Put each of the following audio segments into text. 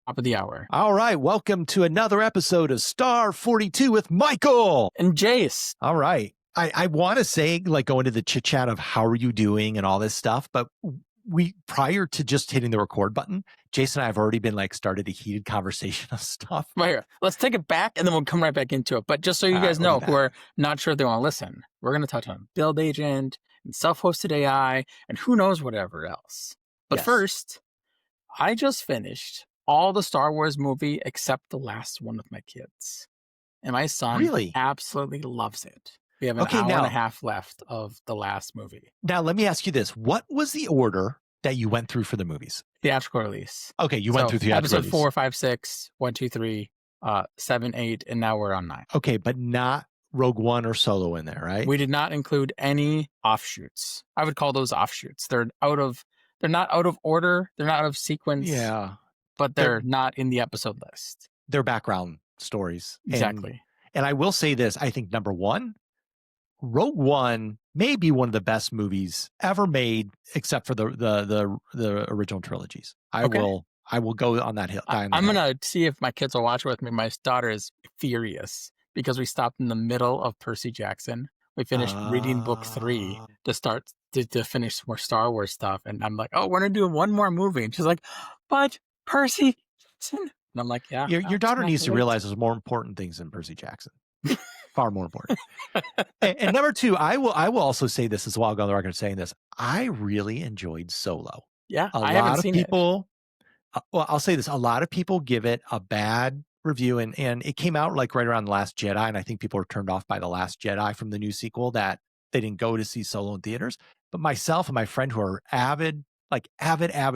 Top of the hour. All right. Welcome to another episode of Star 42 with Michael. And Jace. All right. I want to say, like, go into the chit chat of how are you doing and all this stuff. But we, prior to just hitting the record button, Jason and I have already been started a heated conversation of stuff. Right here. Let's take it back and then we'll come right back into it. But just so you guys know who are not sure if they want to listen, we're going to touch on build agent and self-hosted AI and who knows whatever else. But first, I just finished all the Star Wars movie except the last one with my kids. And my son absolutely loves it. We have an hour and a half left of the last movie. Now, let me ask you this. What was the order that you went through for the movies? Theatrical release. Okay, you went through theatrical episode 4, 5, 6, 1, 2, 3, 7, 8, and now we're on 9. Okay, but not Rogue One or Solo in there, right? We did not include any offshoots. I would call those offshoots. They're not out of order. They're not out of sequence. Yeah. But they're not in the episode list. They're background stories. Exactly. And I will say this, I think number one, Rogue One may be one of the best movies ever made, except for the original trilogies. I will go on that hill. I'm gonna see if my kids will watch it with me. My daughter is furious because we stopped in the middle of Percy Jackson. We finished reading book 3 to finish more Star Wars stuff, and I'm like, oh, we're gonna do one more movie, and she's like, but Percy Jackson. And I'm like, yeah. Your daughter needs to realize there's more important things than Percy Jackson. Far more important. and number two, I will also say this as well. I'll go on the record saying this. I really enjoyed Solo. Yeah, I haven't seen people. Well, I'll say this. A lot of people give it a bad review, and it came out right around The Last Jedi, and I think people were turned off by The Last Jedi from the new sequel that they didn't go to see Solo in theaters. But myself and my friend who are avid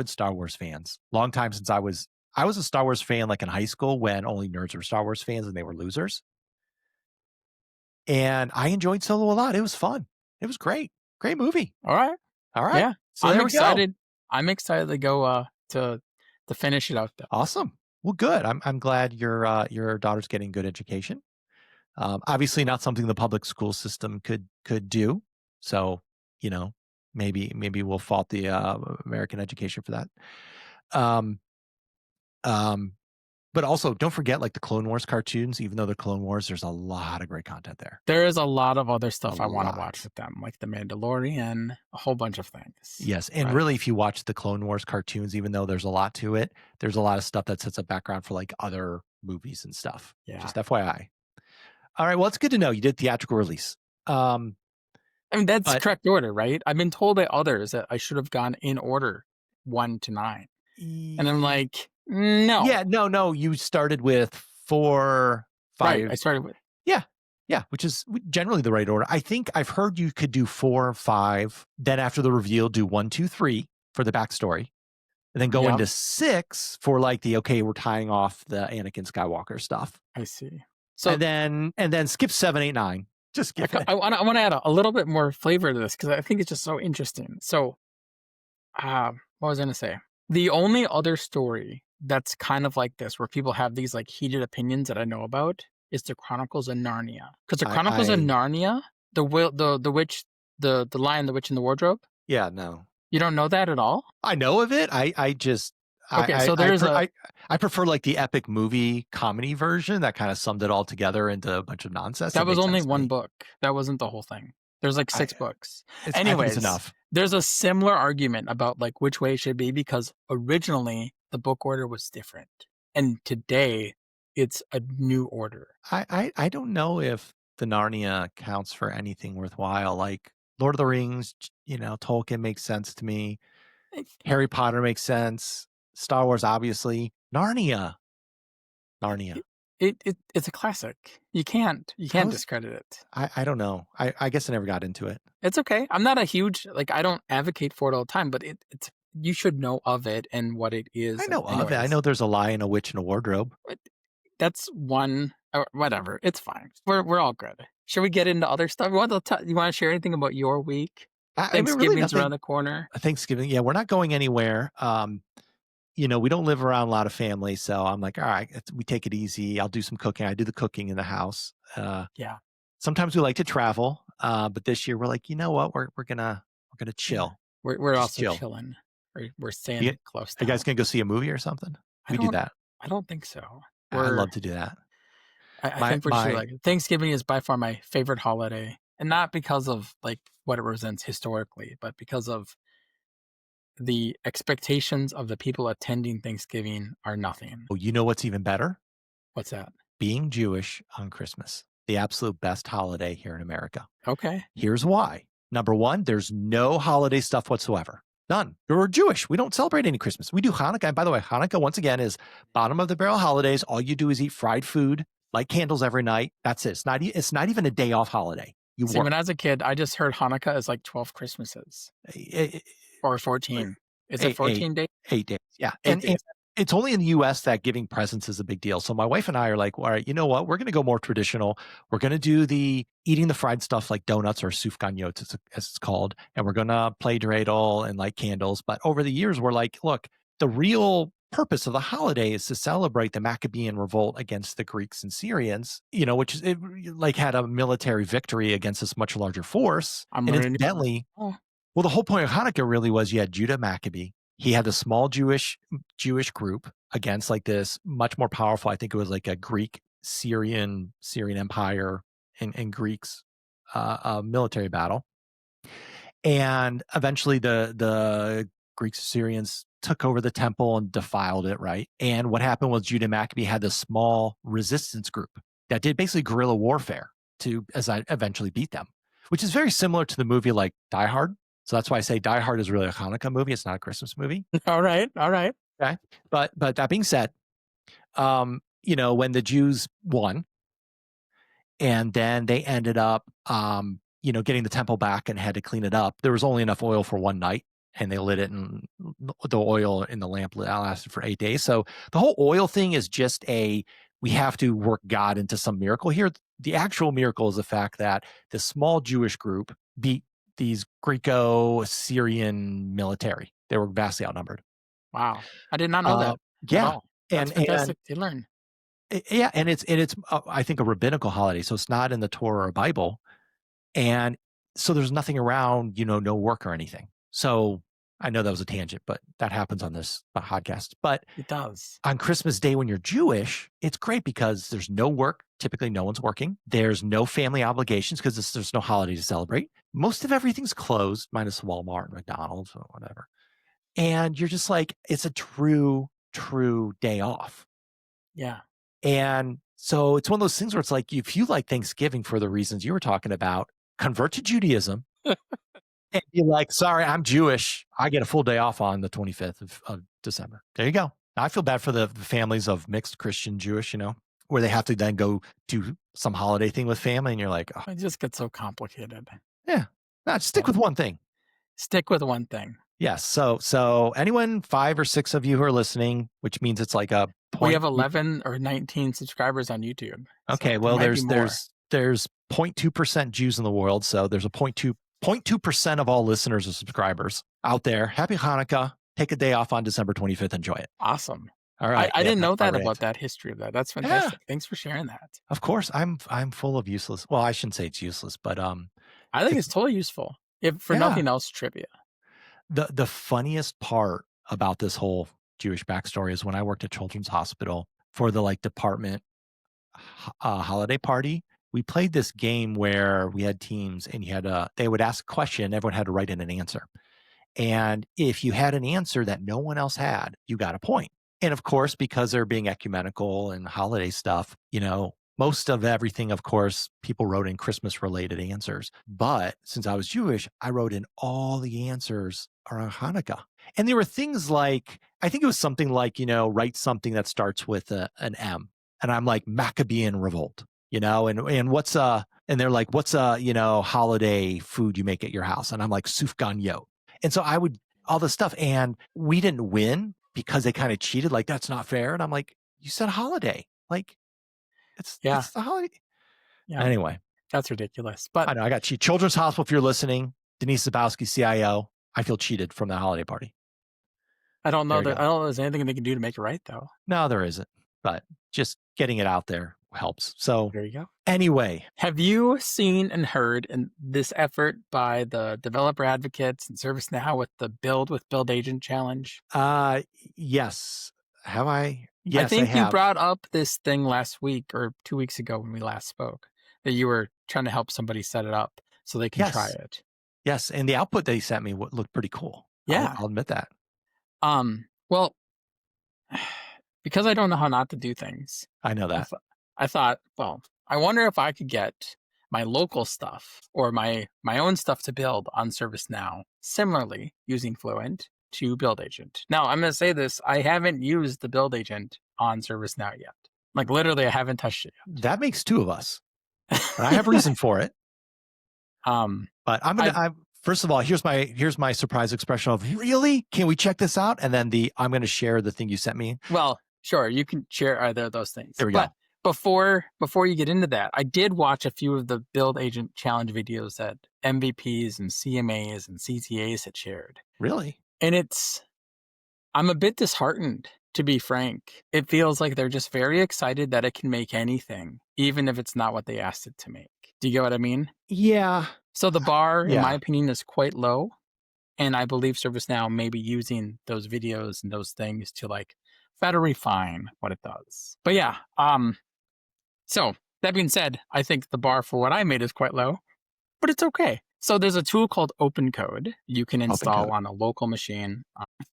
Star Wars fans, long time since I was a Star Wars fan in high school when only nerds were Star Wars fans and they were losers. And I enjoyed Solo a lot. It was fun. It was great. Great movie. All right. Yeah. So I'm excited. I'm excited to go to finish it out though. Awesome. Well, good. I'm glad your daughter's getting good education. Obviously not something the public school system could do. So, maybe we'll fault the American education for that. But also, don't forget, the Clone Wars cartoons, even though they're Clone Wars, there's a lot of great content there. There is a lot of other stuff I want to watch with them, like The Mandalorian, a whole bunch of things. Yes, and really, if you watch the Clone Wars cartoons, even though there's a lot to it, there's a lot of stuff that sets a background for other movies and stuff. Yeah. Just FYI. All right, well, it's good to know you did theatrical release. That's correct order, right? I've been told by others that I should have gone in order 1 to 9. And I'm like, no. Yeah, no. You started with 4, 5. Right, I started with. Yeah, which is generally the right order. I think I've heard you could do 4, 5. Then after the reveal, do 1, 2, 3 for the backstory. And then go into 6 for we're tying off the Anakin Skywalker stuff. I see. So and then skip 7, 8, 9. Just skip it. I want to add a little bit more flavor to this because I think it's just so interesting. So, what was I going to say? The only other story that's kind of like this, where people have these heated opinions that I know about, is the Chronicles of Narnia. Because the Chronicles of Narnia, the witch, the Lion, the Witch, and the Wardrobe. Yeah, no. You don't know that at all? I know of it. I just. Okay, so there's I prefer the epic movie comedy version that kind of summed it all together into a bunch of nonsense. That was only one book. That wasn't the whole thing. There's 6 books. Anyways, it's enough. There's a similar argument about which way it should be because originally the book order was different, and today it's a new order. I don't know if the Narnia counts for anything worthwhile. Lord of the Rings, Tolkien makes sense to me. Harry Potter makes sense. Star Wars, obviously. Narnia. It's a classic. You can't discredit it. I don't know. I guess I never got into it. It's okay. I'm not a huge I don't advocate for it all the time, but it's you should know of it and what it is. I know of it. I know there's a lion, a witch, and a wardrobe. That's one or whatever. It's fine. We're all good. Should we get into other stuff? You want to share anything about your week? Thanksgiving's around the corner. Thanksgiving, yeah, we're not going anywhere. We don't live around a lot of family, so I'm like, all right, we take it easy. I'll do some cooking. I do the cooking in the house. Yeah. Sometimes we like to travel, but this year we're like, you know what? We're gonna chill. We're also chilling. We're staying close. Are you guys gonna go see a movie or something? We do that. I don't think so. I love to do that. I think we're just like Thanksgiving is by far my favorite holiday, and not because of like what it represents historically, but because of the expectations of the people attending Thanksgiving are nothing. Oh, you know what's even better? What's that? Being Jewish on Christmas, the absolute best holiday here in America. Okay. Here's why. Number one, there's no holiday stuff whatsoever. None. We're Jewish. We don't celebrate any Christmas. We do Hanukkah. And by the way, Hanukkah, once again, is bottom of the barrel holidays. All you do is eat fried food, light candles every night. That's it. It's not even a day off holiday. You See, work. when I was a kid, I just heard Hanukkah is like 12 Christmases or 14. Is it 14 days? 8 days. Yeah. 8 days. It's only in the US that giving presents is a big deal. So my wife and I are like, all right, you know what? We're going to go more traditional. We're going to do the eating the fried stuff like donuts or sufganiyot, as it's called. And we're going to play dreidel and light candles. But over the years, we're like, look, the real purpose of the holiday is to celebrate the Maccabean revolt against the Greeks and Syrians, which is like had a military victory against this much larger force. And incidentally, well, the whole point of Hanukkah really was you had Judah Maccabee. He had a small Jewish group against like this much more powerful, I think it was like a Greek Syrian Empire and Greeks military battle. And eventually the Greeks Syrians took over the temple and defiled it, right? And what happened was Judah Maccabee had this small resistance group that did basically guerrilla warfare to eventually beat them, which is very similar to the movie like Die Hard. So that's why I say Die Hard is really a Hanukkah movie. It's not a Christmas movie. All right. Okay. But that being said, when the Jews won and then they ended up, getting the temple back and had to clean it up, there was only enough oil for one night and they lit it and the oil in the lamp lasted for 8 days. So the whole oil thing is just we have to work God into some miracle here. The actual miracle is the fact that the small Jewish group beat these Greco-Assyrian military. They were vastly outnumbered. Wow. I did not know that. Yeah. At all. That's fantastic to learn. Yeah. And it's I think a rabbinical holiday. So it's not in the Torah or Bible. And so there's nothing around, no work or anything. So I know that was a tangent, but that happens on this podcast. But it does. On Christmas Day when you're Jewish, it's great because there's no work. Typically, no one's working. There's no family obligations because there's no holiday to celebrate. Most of everything's closed, minus Walmart and McDonald's or whatever. And you're just like, it's a true day off. Yeah. And so it's one of those things where it's like, if you like Thanksgiving for the reasons you were talking about, convert to Judaism and be like, sorry, I'm Jewish. I get a full day off on the 25th of December. There you go. I feel bad for the families of mixed Christian Jewish, where they have to then go do some holiday thing with family. And you're like, oh. It just gets so complicated. Yeah. No, just stick with one thing. Stick with one thing. Yes. So anyone, 5 or 6 of you who are listening, which means it's like a point. We have 11 or 19 subscribers on YouTube. Okay. So well, there's 0.2% Jews in the world. So there's a 0.2% of all listeners or subscribers out there. Happy Hanukkah. Take a day off on December 25th. Enjoy it. Awesome. All right. I didn't know that about that history of that. That's fantastic. Yeah. Thanks for sharing that. Of course. I'm full of useless. Well, I shouldn't say it's useless, but I think it's totally useful. If for nothing else, trivia. The funniest part about this whole Jewish backstory is when I worked at Children's Hospital for the department holiday party. We played this game where we had teams and they would ask a question. Everyone had to write in an answer. And if you had an answer that no one else had, you got a point. And of course, because they're being ecumenical and holiday stuff, most of everything, of course, people wrote in Christmas related answers. But since I was Jewish, I wrote in all the answers around Hanukkah. And there were things like, I think it was something like, write something that starts with an M. And I'm like, Maccabean revolt, and what's and they're like, what's holiday food you make at your house? And I'm like, sufganiyot. And so I would all this stuff. And we didn't win because they kind of cheated. Like, that's not fair. And I'm like, you said holiday. Like, it's the holiday. Yeah. Anyway. That's ridiculous. But I know I got cheated. Children's Hospital, if you're listening, Denise Zabowski, CIO. I feel cheated from the holiday party. I don't know there's anything they can do to make it right, though. No, there isn't. But just getting it out there helps. So there you go. Anyway. Have you seen and heard in this effort by the developer advocates and ServiceNow with the Build with Build Agent challenge? Yes. Have I? I Yes, I think you have. brought up this thing last week or 2 weeks ago when we last spoke, that you were trying to help somebody set it up so they can try Yes. it. Yes, and the output they sent me looked pretty cool. Yeah. I'll admit that. Well, because I don't know how not to do things, I know I, that. th- I thought, well, I wonder if I could get my local stuff or my own stuff to build on ServiceNow, similarly using Fluent to Build Agent. Now, I'm going to say this, I haven't used the Build Agent on ServiceNow yet. Like literally, I haven't touched it yet. That makes two of us. And I have reason for it. But first of all, here's my surprise expression of really? Can we check this out? And then I'm going to share the thing you sent me. Well, sure, you can share either of those things. There we but go. before you get into that, I did watch a few of the Build Agent Challenge videos that MVPs and CMAs and CTAs had shared. Really? And I'm a bit disheartened, to be frank. It feels like they're just very excited that it can make anything, even if it's not what they asked it to make. Do you get what I mean? Yeah. So the bar, in Yeah. my opinion, is quite low. And I believe ServiceNow may be using those videos and those things to like better refine what it does. But yeah, so that being said, I think the bar for what I made is quite low, but it's okay. So there's a tool called OpenCode you can install on a local machine,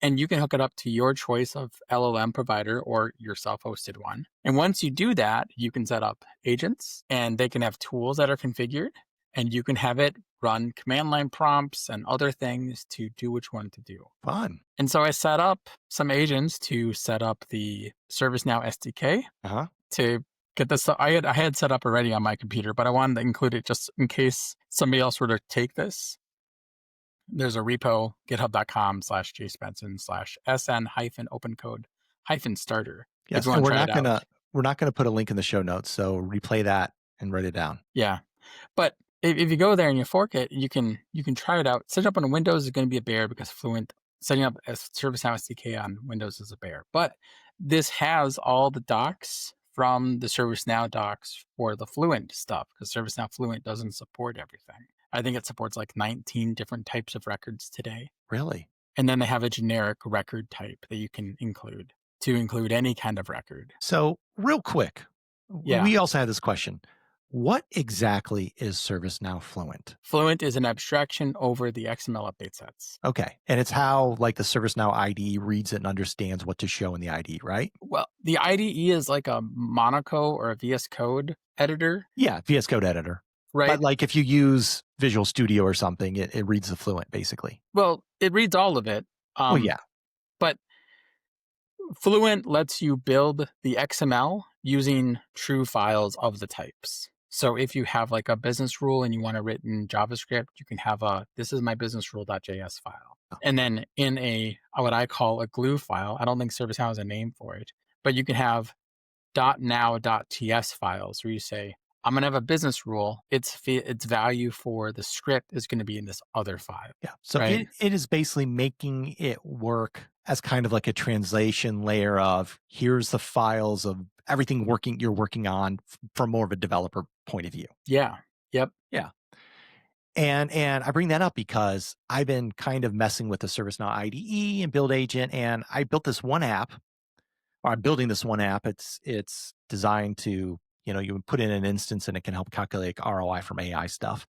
and you can hook it up to your choice of LLM provider or your self-hosted one. And once you do that, you can set up agents, and they can have tools that are configured, and you can have it run command line prompts and other things to do which one to do. Fun. And so I set up some agents to set up the ServiceNow SDK to get this. I had set up already on my computer, but I wanted to include it just in case somebody else were to take this. There's a repo, github.com/jason-sn-opencode-starter. Yes, and we're not gonna put a link in the show notes, so replay that and write it down. Yeah, but if you go there and you fork it, you can try it out. Set it up on Windows is going to be a bear because Fluent setting up a ServiceNow SDK on Windows is a bear. But this has all the docs from the ServiceNow docs for the Fluent stuff because ServiceNow Fluent doesn't support everything. I think it supports like 19 different types of records today. Really? And then they have a generic record type that you can include to include any kind of record. So real quick, we also had this question. What exactly is ServiceNow Fluent? Fluent is an abstraction over the XML update sets. Okay. And it's how like the ServiceNow IDE reads it and understands what to show in the IDE, right? Well, the IDE is like a Monaco or a VS Code editor. Yeah, VS Code editor. Right. But like if you use Visual Studio or something, it reads the Fluent basically. Well, it reads all of it. Well, yeah. But Fluent lets you build the XML using true files of the types. So if you have like a business rule and you want it written in JavaScript, you can have this is my business rule.js file. And then in what I call a glue file, I don't think ServiceNow has a name for it, but you can have .now.ts files where you say, I'm going to have a business rule. Its value for the script is going to be in this other file. Yeah. So right? it is basically making it work as kind of like a translation layer of here's the files of everything you're working on from more of a developer point of view. Yeah. Yep. Yeah. And I bring that up because I've been kind of messing with the ServiceNow IDE and Build Agent, and I built this one app, or I'm building this one app. It's designed to, you put in an instance and it can help calculate ROI from AI stuff.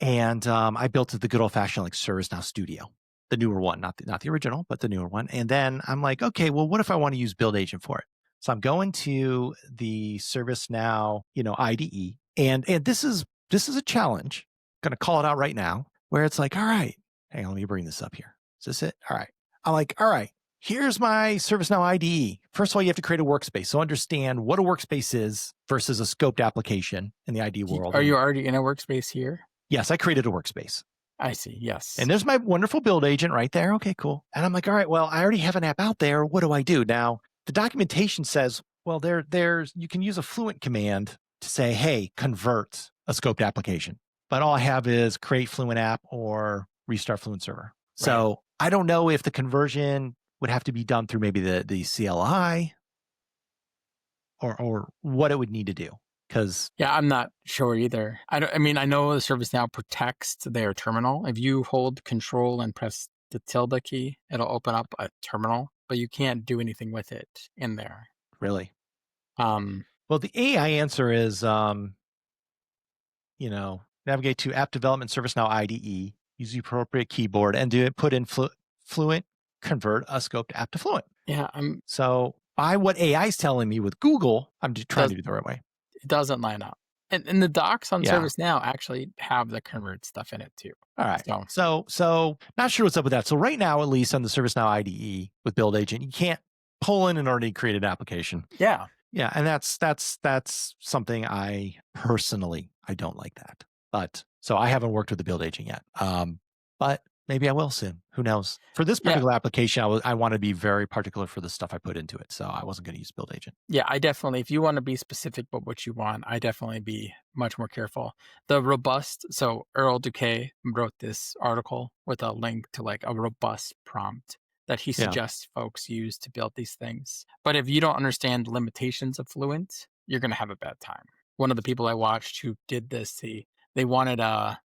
And I built it the good old fashioned like ServiceNow Studio, the newer one, not the original, but the newer one. And then I'm like, okay, well, what if I want to use Build Agent for it? So I'm going to the ServiceNow, IDE, and this is a challenge. I'm going to call it out right now, where it's like, all right, hang on, let me bring this up here. Is this it? All right. I'm like, all right, here's my ServiceNow IDE. First of all, you have to create a workspace. So understand what a workspace is versus a scoped application in the IDE world. Are you already in a workspace here? Yes, I created a workspace. I see. Yes. And there's my wonderful Build Agent right there. Okay, cool. And I'm like, all right, well, I already have an app out there. What do I do? Now, the documentation says, well, you can use a Fluent command to say, hey, convert a scoped application. But all I have is create Fluent app or restart Fluent server. Right. So I don't know if the conversion would have to be done through maybe the CLI or what it would need to do. Yeah, I'm not sure either. I know the ServiceNow protects their terminal. If you hold Control and press the tilde key, it'll open up a terminal. but you can't do anything with it in there. Really? Um, Well, the AI answer is, navigate to App Development ServiceNow IDE, use the appropriate keyboard, and put in Fluent, convert a scope to app to Fluent. yeah, So by what AI is telling me with Google, I'm just trying does to do it the right way. it doesn't line up. And the docs on Yeah. ServiceNow actually have the convert stuff in it too. All right. So So not sure what's up with that. So right now, at least on the ServiceNow IDE with Build Agent, you can't pull in an already created application. yeah. Yeah, and that's something I personally I don't like that. But so I haven't worked with the Build Agent yet. But maybe I will soon. Who knows? For this Yeah. particular application, I want to be very particular for the stuff I put into it. So I wasn't going to use Build Agent. Yeah, I definitely, if you want to be specific about what you want, I definitely be much more careful. The robust, so Earl Duque wrote this article with a link to like a robust prompt that he suggests folks use to build these things. But if you don't understand the limitations of Fluent, you're going to have a bad time. One of the people I watched who did this, they wanted a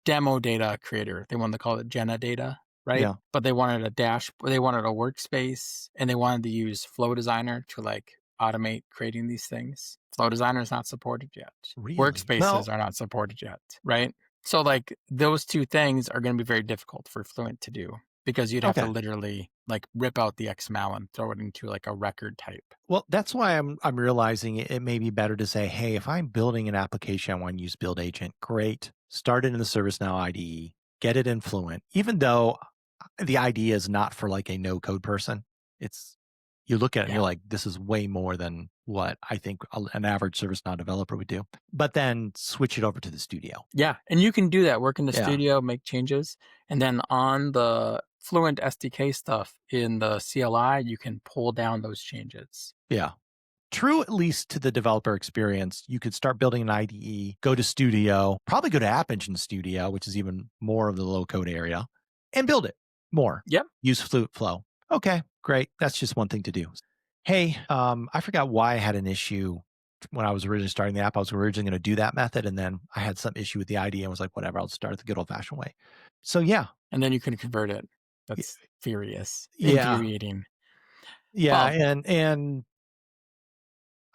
demo data creator. They wanted to call it Jenna data, right? Yeah. But they wanted they wanted a workspace, and they wanted to use Flow Designer to like automate creating these things. Flow Designer is not supported yet. Really? Workspaces are not supported yet, right? So like those two things are going to be very difficult for Fluent to do because you'd have to literally like rip out the XML and throw it into like a record type. Well, that's why I'm realizing it may be better to say, hey, if I'm building an application, I want to use Build Agent. Great. Start it in the ServiceNow IDE, get it in Fluent, even though the idea is not for like a no code person. It's you look at it and you're like, this is way more than what I think an average ServiceNow developer would do. But then switch it over to the studio. Yeah. And you can do that, work in the studio, make changes. And then on the Fluent SDK stuff in the CLI, you can pull down those changes. Yeah. True, at least to the developer experience. You could start building an IDE, go to Studio, probably go to App Engine Studio, which is even more of the low code area, and build it more. Yep. Use Fluent Flow. Okay, great. That's just one thing to do. Hey, I forgot why I had an issue when I was originally starting the app. I was originally going to do that method, and then I had some issue with the IDE and was like, whatever, I'll start it the good old fashioned way. So yeah. And then you can convert it. That's furious. Yeah. Infuriating. Yeah. And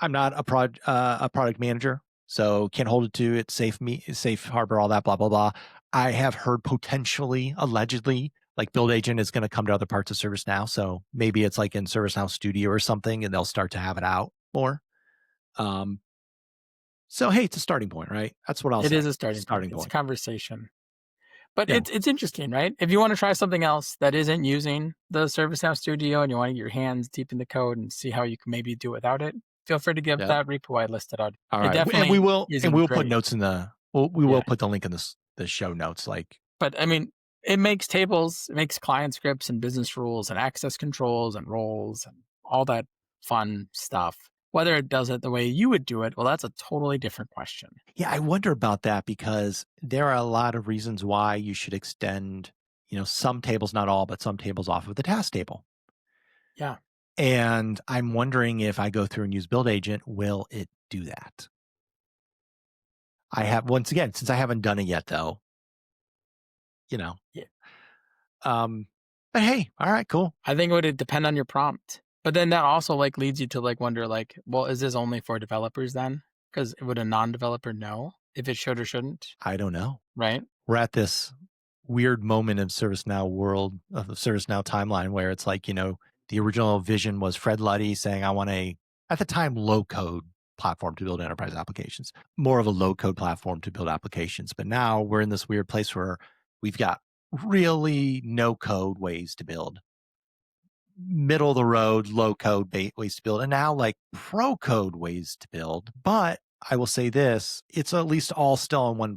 I'm not a product manager, so can't hold it to it. Safe harbor, all that, blah blah blah. I have heard potentially, allegedly, like Build Agent is going to come to other parts of ServiceNow. So maybe it's like in ServiceNow Studio or something, and they'll start to have it out more. So hey, it's a starting point, right? That's what I'll say. It is a starting point. It's a conversation. But it's interesting, right? If you want to try something else that isn't using the ServiceNow Studio and you want to get your hands deep in the code and see how you can maybe do without it, feel free to give that repo I listed out. All right, and we will put notes in the we will put the link in the show notes. But I mean, it makes tables, it makes client scripts and business rules and access controls and roles and all that fun stuff. Whether it does it the way you would do it, well, that's a totally different question. Yeah, I wonder about that because there are a lot of reasons why you should extend, some tables, not all, but some tables off of the task table. Yeah. And I'm wondering if I go through and use Build Agent, will it do that? I have, once again, since I haven't done it yet, though, Yeah. But hey, all right, cool. I think it would depend on your prompt. But then that also leads you to wonder well, is this only for developers then? Because would a non-developer know if it should or shouldn't? I don't know. Right. We're at this weird moment of ServiceNow world, of the ServiceNow timeline where it's like, the original vision was Fred Luddy saying, I want at the time, low code platform to build enterprise applications, more of a low code platform to build applications. But now we're in this weird place where we've got really no code ways to build, middle of the road, low code ways to build, and now pro code ways to build. But I will say this, it's at least all still on one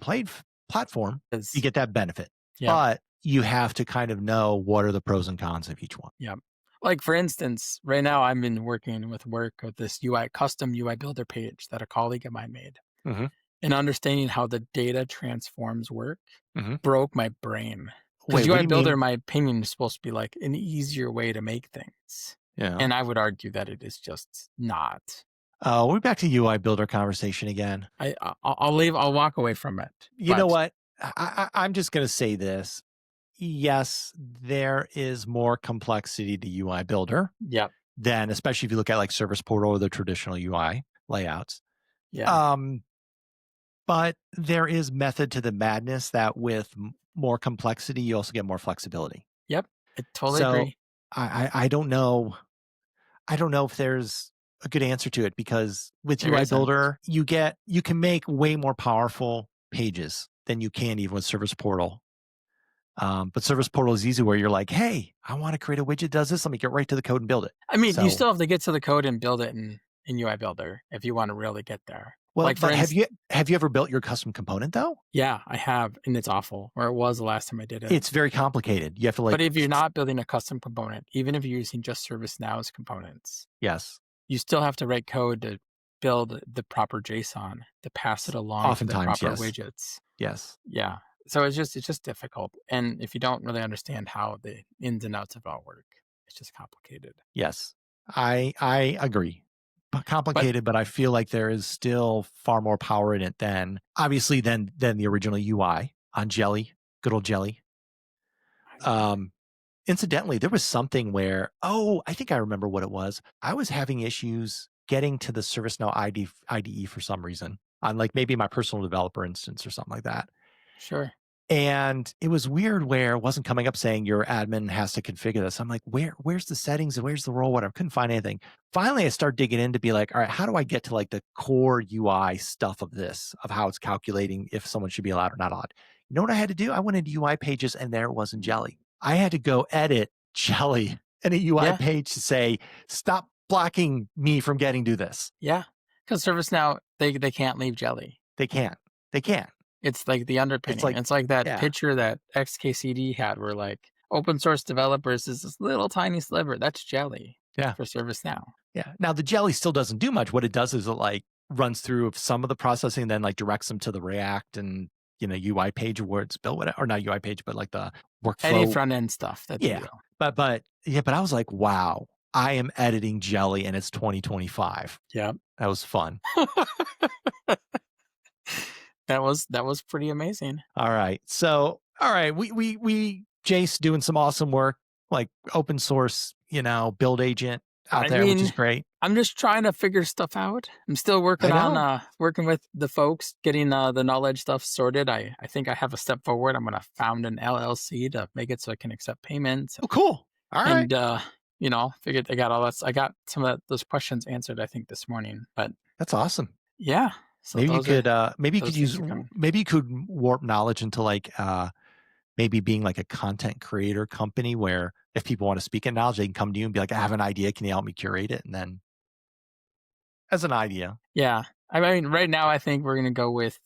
platform. You get that benefit, but you have to kind of know what are the pros and cons of each one. Yeah. Like for instance, right now I've been working with this custom UI builder page that a colleague of mine made. Mm-hmm. And understanding how the data transforms work broke my brain. Wait, UI builder, in my opinion, is supposed to be like an easier way to make things. Yeah. And I would argue that it is just not. We're back to UI builder conversation again. I'll walk away from it. You know what? I'm just going to say this. yes, there is more complexity to UI Builder Yep. than, especially if you look at like Service Portal or the traditional UI layouts. Yeah. Um, but there is method to the madness that with more complexity, you also get more flexibility. Yep. I totally So agree. I don't know. I don't know if there's a good answer to it, because with There UI isn't. Builder, you can make way more powerful pages than you can even with Service Portal. But Service Portal is easy, where you're like, hey, I want to create a widget that does this. Let me get right to the code and build it. I mean, you So, still have to get to the code and build it in UI Builder if you want to really get there. well, Like for but instance, have you ever built your custom component though? yeah, I have, and it's awful, or it was the last time I did it. It's very complicated. You have to But like, if you're not building a custom component, even if you're using just ServiceNow's components, yes, you still have to write code to build the proper JSON to pass it along to the oftentimes, proper yes, widgets. yes, Yeah. So it's just difficult. And if you don't really understand how the ins and outs of it all work, it's just complicated. yes. I agree. But Complicated, but I feel like there is still far more power in it than, obviously, than the original UI on Jelly, good old Jelly. Um, Incidentally, there was something where, oh, I think I remember what it was. I was having issues getting to the ServiceNow IDE for some reason, on like maybe my personal developer instance or something like that. sure. And it was weird where it wasn't coming up saying your admin has to configure this. I'm like, where's the settings and where's the role? Whatever. Couldn't find anything. Finally, I started digging in to be like, all right, how do I get to like the core UI stuff of this, of how it's calculating if someone should be allowed or not allowed? You know what I had to do? I went into UI pages and there it was in Jelly. I had to go edit Jelly in a UI Yeah. page to say, stop blocking me from getting to this. Yeah. Because ServiceNow, they can't leave Jelly. They can't. They can't. It's like the underpinning. It's like that yeah. picture that XKCD had where like open source developers is this little tiny sliver. That's Jelly. Yeah. For ServiceNow. Yeah. Now the Jelly still doesn't do much. What it does is it like runs through some of the processing, and then like directs them to the React and UI page where it's built, whatever, or not UI page, but like the workflow. Any front end stuff. That's yeah. But I was like, wow, I am editing Jelly and it's 2025. Yeah. That was fun. That was pretty amazing. All right. So, all right, we Jace doing some awesome work, like open source, build agent out there, which is great. I'm just trying to figure stuff out. I'm still working on working with the folks, getting the knowledge stuff sorted. I think I have a step forward. I'm gonna found an LLC to make it so it can accept payments. Oh, cool. All right. And figured I got all that. I got some of those questions answered, I think, this morning. But that's awesome. Yeah. So maybe you could warp knowledge into like maybe being like a content creator company, where if people want to speak in knowledge, they can come to you and be like, I have an idea. Can you help me curate it? And then as an idea. Yeah. I mean, right now, I think we're going to go with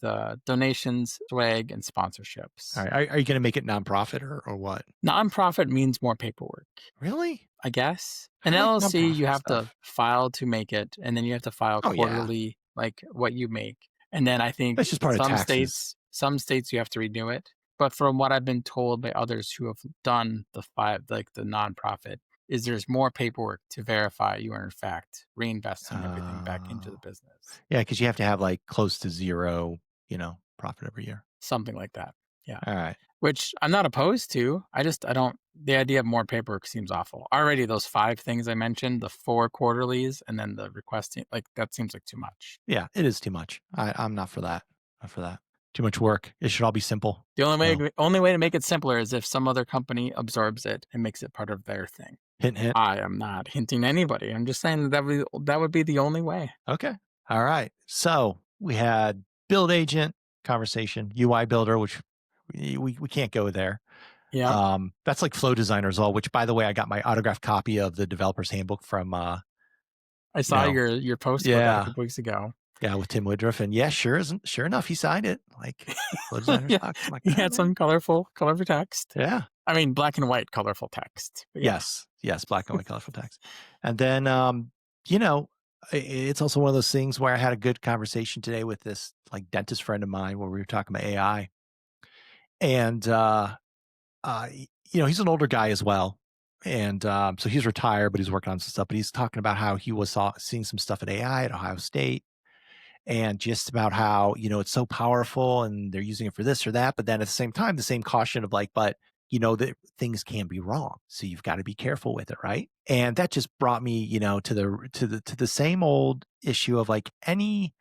donations, swag, and sponsorships. All right. Are you going to make it nonprofit or what? Nonprofit means more paperwork. Really? I guess. An LLC, you have to file to make it, and then you have to file quarterly, like what you make. And then I think that's just part of taxes. Some states you have to renew it. But from what I've been told by others who have done the nonprofit, is there's more paperwork to verify you are in fact reinvesting everything back into the business. Yeah, because you have to have like close to zero, profit every year. Something like that. Yeah. All right. Which I'm not opposed to. The idea of more paperwork seems awful. Already those 5 things I mentioned, the 4 quarterlies and then the requesting, like that seems like too much. Yeah, it is too much. I'm not for that. Not for that. Too much work. It should all be simple. The only way to make it simpler is if some other company absorbs it and makes it part of their thing. Hint, hint. I am not hinting anybody. I'm just saying that would be the only way. Okay. All right. So we had build agent conversation, UI builder, which we can't go there. Yeah. That's like flow designers all, which by the way, I got my autographed copy of the developer's handbook from I saw your post about that a couple weeks ago. Yeah, with Tim Woodruff, and sure enough, he signed it. Like, like, he had some colorful text. Yeah, I mean black and white colorful text. Yeah. Yes, black and white colorful text. And then, it's also one of those things where I had a good conversation today with this like dentist friend of mine where we were talking about AI, and he's an older guy as well. And so he's retired, but he's working on some stuff. But he's talking about how he was seeing some stuff at AI at Ohio State, and just about how, it's so powerful and they're using it for this or that. But then at the same time, the same caution of like, but you know that things can be wrong. So you've got to be careful with it, right? And that just brought me, to the same old issue of like any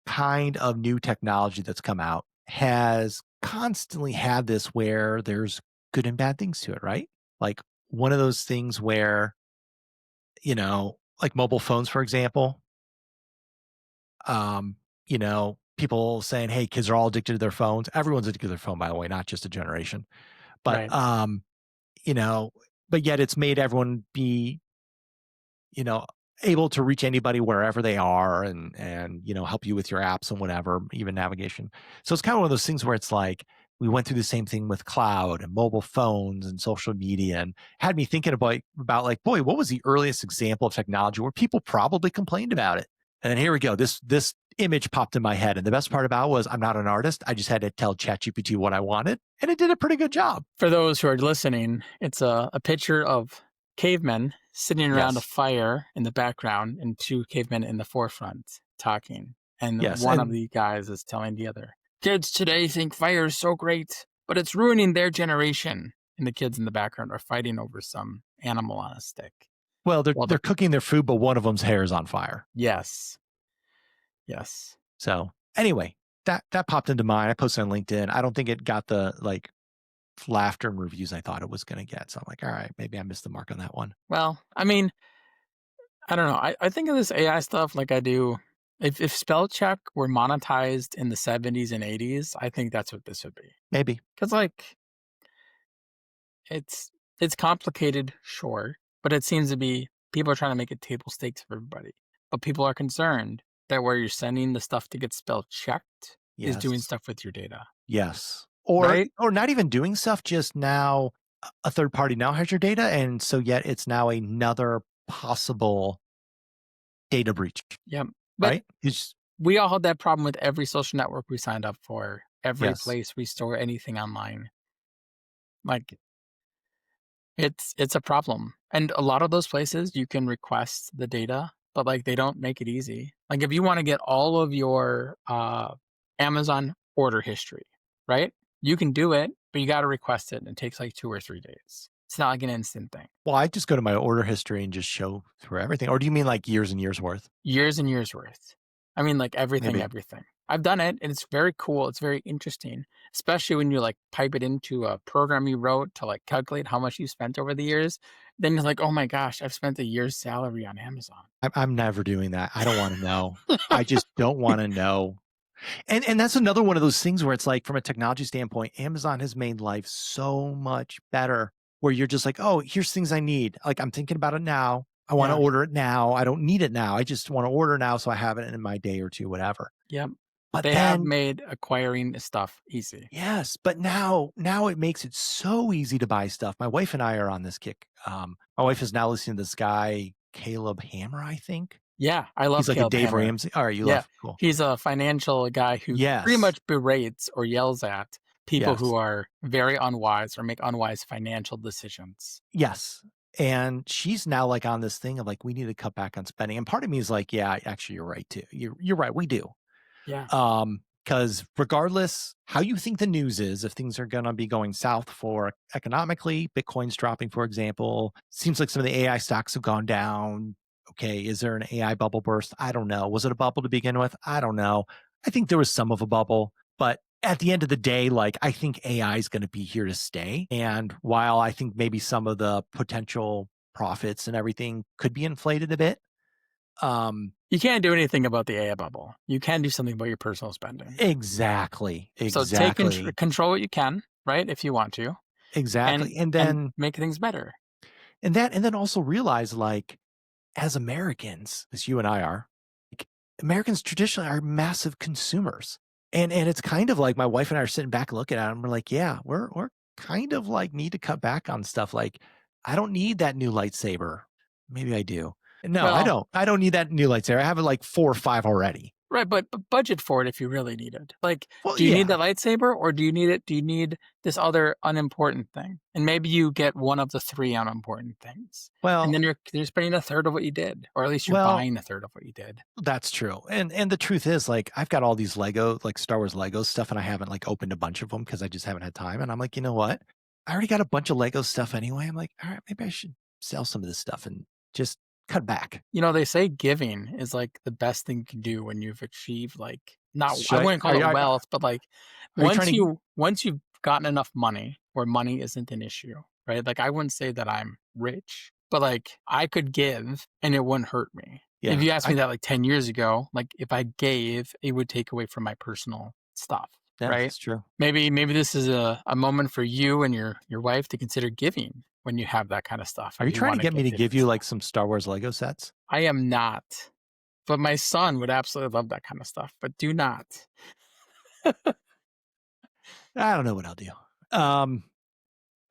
kind of new technology that's come out has constantly had this where there's good and bad things to it, right? Like one of those things where, like mobile phones, for example, people saying, hey, kids are all addicted to their phones. Everyone's addicted to their phone, by the way, not just a generation. But, Right. you know, but yet it's made everyone be, you know, able to reach anybody wherever they are and help you with your apps and whatever, even navigation. So it's kind of one of those things where it's like we went through the same thing with cloud and mobile phones and social media, and had me thinking about like, boy, what was the earliest example of technology where people probably complained about it? And then here we go. This image popped in my head, and the best part about it was I'm not an artist. I just had to tell ChatGPT what I wanted, and it did a pretty good job. For those who are listening, it's a picture of cavemen sitting around a Yes. fire in the background and two cavemen in the forefront talking. And Yes. one of And the guys is telling the other, kids today think fire is so great, but it's ruining their generation. And the kids in the background are fighting over some animal on a stick. well, they're Well, they're cooking their food, but one of them's hair is on fire. yes. Yes. So anyway, that popped into mind. I posted on LinkedIn. I don't think it got the like laughter and reviews I thought it was going to get. So I'm like, all right, maybe I missed the mark on that one. Well, I mean, I don't know. I think of this AI stuff like I do. If spell check were monetized in the 70s and 80s, I think that's what this would be. Maybe. Because like it's it's complicated, sure, but it seems to be people are trying to make it table stakes for everybody. But people are concerned that where you're sending the stuff to get spell checked is doing Yes. stuff with your data, Yes. Or right? or not even doing stuff, just now a third party now has your data. And so yet it's now another possible data breach, Yeah. But right? It's we all had that problem with every social network we signed up for, every yes. place we store anything online. Like it's a problem. And a lot of those places you can request the data, but like they don't make it easy. Like if you want to get all of your Amazon order history, right? You can do it, but you got to request it and it takes like 2 or 3 days. It's not like an instant thing. Well, I just go to my order history and just show through everything. Or do you mean like years and years worth? Years and years worth. I mean like everything, Maybe. everything. I've done it and it's very cool. It's very interesting, especially when you like pipe it into a program you wrote to like calculate how much you spent over the years. Then you're like, oh my gosh, I've spent a year's salary on Amazon. I'm never doing that. I don't want to know. I just don't want to know. And that's another one of those things where it's like from a technology standpoint, Amazon has made life so much better where you're just like, oh, here's things I need. Like I'm thinking about it now. I want to Yeah. order it now. I don't need it now. I just want to order now so I have it in my day or two, whatever. Yep. But They have then made acquiring stuff easy. yes, but now it makes it so easy to buy stuff. My wife and I are on this kick. My wife is now listening to this guy, Caleb Hammer, I think. Yeah, I love He's like a Caleb Dave Hammer. Ramsey. All right, you Yeah, love cool. he's a financial guy who pretty Yes. much berates or yells at people Yes. who are very unwise or make unwise financial decisions. Yes. And she's now like on this thing of like, we need to cut back on spending. And part of me is like, yeah, actually you're right too. You're right. We do. Yeah. Because regardless how you think the news is, if things are going to be going south for economically, Bitcoin's dropping, for example, seems like some of the AI stocks have gone down. Okay. Is there an AI bubble burst? I don't know. Was it a bubble to begin with? I don't know. I think there was some of a bubble, but at the end of the day, like I think AI is going to be here to stay. And while I think maybe some of the potential profits and everything could be inflated a bit, You can't do anything about the AI bubble. You can do something about your personal spending. exactly, So take exactly, control what you can, right? If you want to, exactly. And and then make things better. and then also realize like as Americans, as you and I are, like Americans traditionally are massive consumers. And it's kind of like my wife and I are sitting back looking at them. We're like, yeah, we're kind of like need to cut back on stuff. Like, I don't need that new lightsaber. Maybe I do. No, I Well, don't. I don't need that new lightsaber. I have like 4 or 5 already. right, but budget for it if you really need it. Like, Well, do you need yeah. the lightsaber or do you need it? Do you need this other unimportant thing? And maybe you get one of the 3 unimportant things. And Well, then you're spending a third of what you did, or at least you're well, buying a third of what you did. that's true. And the truth is, like, I've got all these Lego, like Star Wars Lego stuff, and I haven't like opened a bunch of them because I just haven't had time. And I'm like, you know what? I already got a bunch of Lego stuff anyway. I'm like, all right, maybe I should sell some of this stuff and just cut back. They say giving is like the best thing you can do when you've achieved I wouldn't call Are it you, wealth, but like are you trying to? once you've gotten enough money where money isn't an issue, right? Like I wouldn't say that I'm rich, but like I could give and it wouldn't hurt me. Yeah, if you asked me that like 10 years ago, like if I gave, it would take away from my personal stuff. Yeah, right? that's true. Maybe this is a moment for you and your wife to consider giving when you have that kind of stuff. Are you trying to get me to give you like some Star Wars Lego sets? I am not. But my son would absolutely love that kind of stuff. But do not. I don't know what I'll do.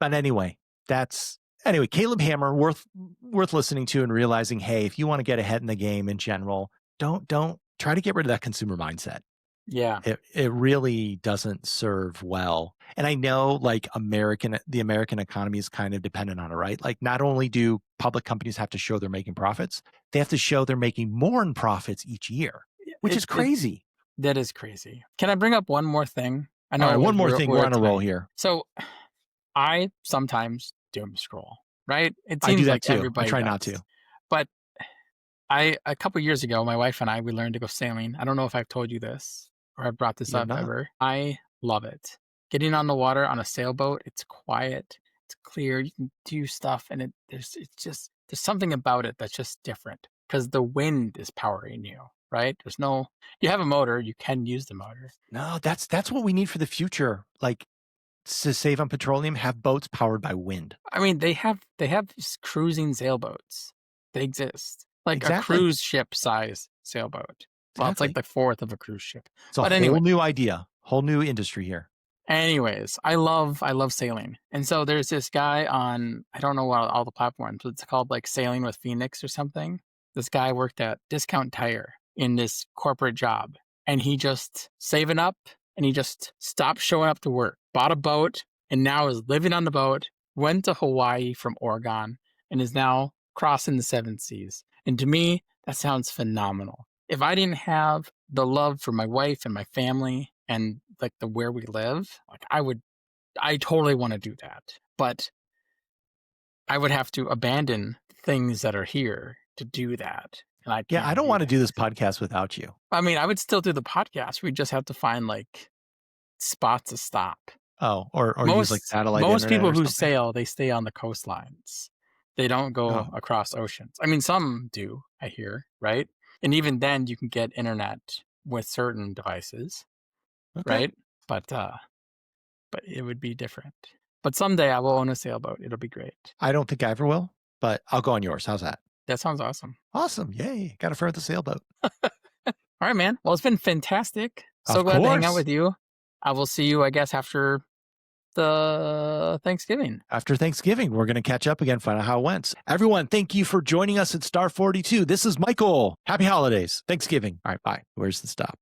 But anyway, Caleb Hammer, worth listening to and realizing, hey, if you want to get ahead in the game in general, don't try to get rid of that consumer mindset. Yeah. It really doesn't serve well. And I know like the American economy is kind of dependent on it, right? Like not only do public companies have to show they're making profits, they have to show they're making more in profits each year, which is crazy. That is crazy. Can I bring up one more thing? I know. All right, one more thing. We're on a roll here. So I sometimes doom scroll, right? It seems I do that like too. Everybody I try does. not to. But a couple years ago, my wife and I, we learned to go sailing. I don't know if I've told you this or I've brought this up ever. I love it. Getting on the water on a sailboat, it's quiet, it's clear, you can do stuff, and there's something about it that's just different because the wind is powering you, right? You have a motor, you can use the motor. No, that's what we need for the future. Like to save on petroleum, have boats powered by wind. I mean, they have these cruising sailboats. They exist. Like a cruise ship size sailboat. Well, it's like the fourth of a cruise ship. It's a whole new idea, whole new industry here. Anyways, I love sailing. And so there's this guy on, I don't know what all the platforms, but it's called like Sailing with Phoenix or something. This guy worked at Discount Tire in this corporate job. And he just saving up and he just stopped showing up to work, bought a boat, and now is living on the boat, went to Hawaii from Oregon, and is now crossing the 7 seas. And to me, that sounds phenomenal. If I didn't have the love for my wife and my family and like the where we live, like I totally want to do that. But I would have to abandon things that are here to do that. And I don't want to do this podcast without you. I mean, I would still do the podcast. We just have to find like spots to stop. Oh, or use like satellite. Most people who sail, they stay on the coastlines. They don't go across oceans. I mean, some do, I hear, right? And even then, you can get internet with certain devices, right? But it would be different. But someday I will own a sailboat. It'll be great. I don't think I ever will, but I'll go on yours. How's that? That sounds awesome. Awesome. Yay. Got a friend with a sailboat. All right, man. Well, it's been fantastic. So glad to hang out with you. I will see you, I guess, after the Thanksgiving. After Thanksgiving, we're going to catch up again, find out how it went. Everyone, thank you for joining us at Star 42. This is Michael. Happy holidays. Thanksgiving. All right, bye. Where's the stop?